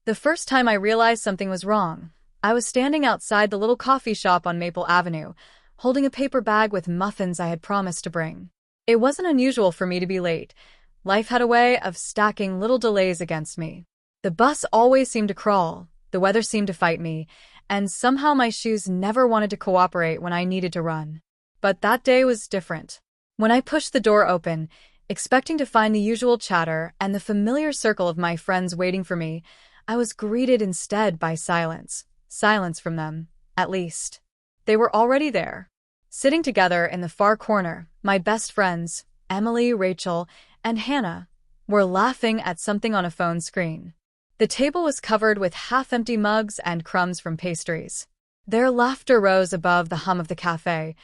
The first time I realized something was wrong, I was standing outside the little coffee shop on Maple Avenue, holding a paper bag with muffins I had promised to bring. It wasn't unusual for me to be late. Life had a way of stacking little delays against me. The bus always seemed to crawl, the weather seemed to fight me, and somehow my shoes never wanted to cooperate when I needed to run. But that day was different. When I pushed the door open, expecting to find the usual chatter and the familiar circle of my friends waiting for me, I was greeted instead by silence. Silence from them, at least. They were already there. Sitting together in the far corner, my best friends, Emily, Rachel, and Hannah, were laughing at something on a phone screen. The table was covered with half-empty mugs and crumbs from pastries. Their laughter rose above the hum of the cafe,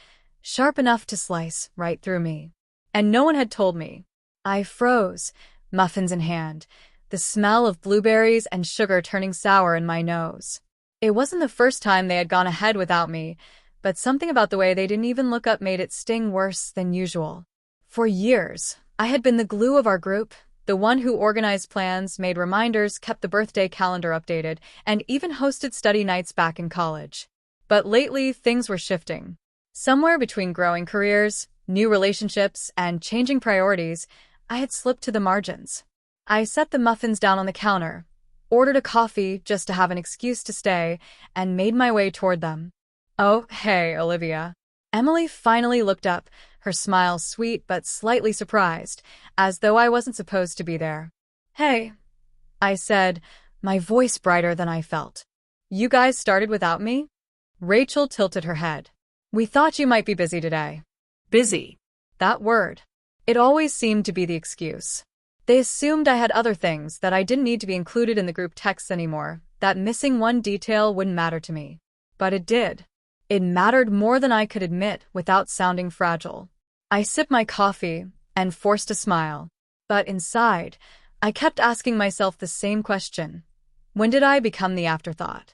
sharp enough to slice right through me. And no one had told me. I froze, muffins in hand, the smell of blueberries and sugar turning sour in my nose. It wasn't the first time they had gone ahead without me, but something about the way they didn't even look up made it sting worse than usual. For years, I had been the glue of our group, the one who organized plans, made reminders, kept the birthday calendar updated, and even hosted study nights back in college. But lately, things were shifting. Somewhere between growing careers, new relationships, and changing priorities, I had slipped to the margins. I set the muffins down on the counter, ordered a coffee just to have an excuse to stay, and made my way toward them. "Oh, hey, Olivia." Emily finally looked up, her smile sweet but slightly surprised, as though I wasn't supposed to be there. "Hey," I said, my voice brighter than I felt. "You guys started without me?" Rachel tilted her head. "We thought you might be busy today." Busy. That word. It always seemed to be the excuse. They assumed I had other things, that I didn't need to be included in the group texts anymore, that missing one detail wouldn't matter to me. But it did. It mattered more than I could admit without sounding fragile. I sipped my coffee and forced a smile. But inside, I kept asking myself the same question. When did I become the afterthought?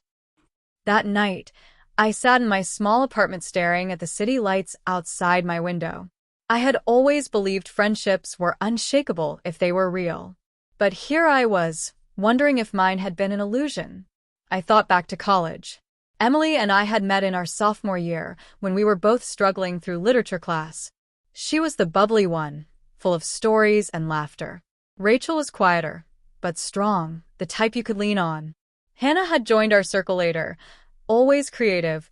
That night, I sat in my small apartment staring at the city lights outside my window. I had always believed friendships were unshakable if they were real. But here I was, wondering if mine had been an illusion. I thought back to college. Emily and I had met in our sophomore year when we were both struggling through literature class. She was the bubbly one, full of stories and laughter. Rachel was quieter, but strong, the type you could lean on. Hannah had joined our circle later, always creative,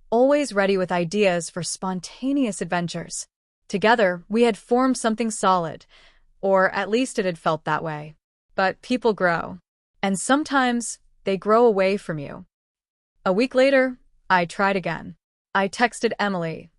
always ready with ideas for spontaneous adventures. Together, we had formed something solid, or at least it had felt that way. But people grow, and sometimes they grow away from you. A week later, I tried again. I texted Emily.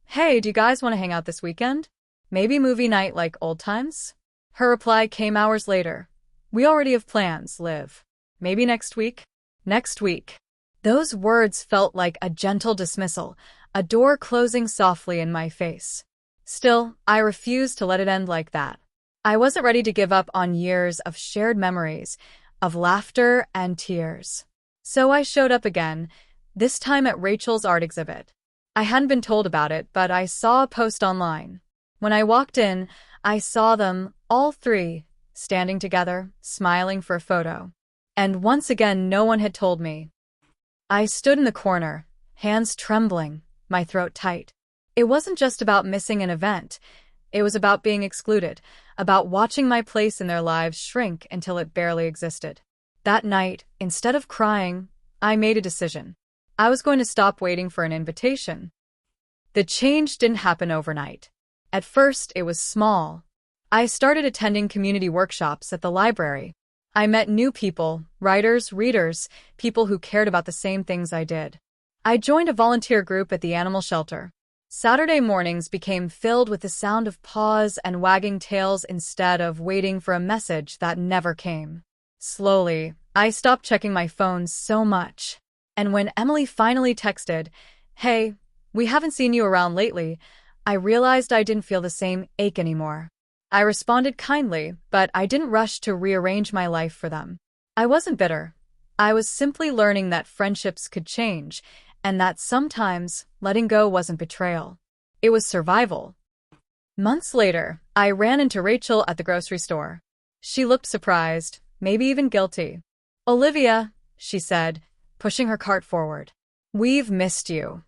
"Hey, do you guys want to hang out this weekend? Maybe movie night like old times?" Her reply came hours later. "We already have plans, Liv. Maybe next week?" Next week. Those words felt like a gentle dismissal, a door closing softly in my face. Still, I refused to let it end like that. I wasn't ready to give up on years of shared memories, of laughter and tears. So I showed up again, this time at Rachel's art exhibit. I hadn't been told about it, but I saw a post online. When I walked in, I saw them, all three, standing together, smiling for a photo. And once again, no one had told me. I stood in the corner, hands trembling, my throat tight. It wasn't just about missing an event. It was about being excluded, about watching my place in their lives shrink until it barely existed. That night, instead of crying, I made a decision. I was going to stop waiting for an invitation. The change didn't happen overnight. At first, it was small. I started attending community workshops at the library. I met new people, writers, readers, people who cared about the same things I did. I joined a volunteer group at the animal shelter. Saturday mornings became filled with the sound of paws and wagging tails instead of waiting for a message that never came. Slowly, I stopped checking my phone so much. And when Emily finally texted, "Hey, we haven't seen you around lately," I realized I didn't feel the same ache anymore. I responded kindly, but I didn't rush to rearrange my life for them. I wasn't bitter. I was simply learning that friendships could change, and that sometimes letting go wasn't betrayal. It was survival. Months later, I ran into Rachel at the grocery store. She looked surprised, maybe even guilty. Olivia, she said, pushing her cart forward. We've missed you.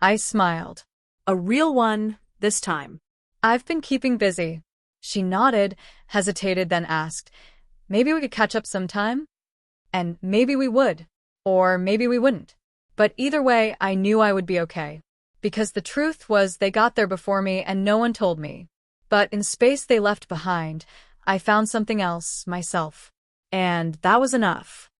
I smiled. A real one, this time. I've been keeping busy. She nodded, hesitated, then asked, maybe we could catch up sometime? And maybe we would. Or maybe we wouldn't. But either way, I knew I would be okay. Because the truth was they got there before me and no one told me. But in space they left behind, I found something else, myself. And that was enough.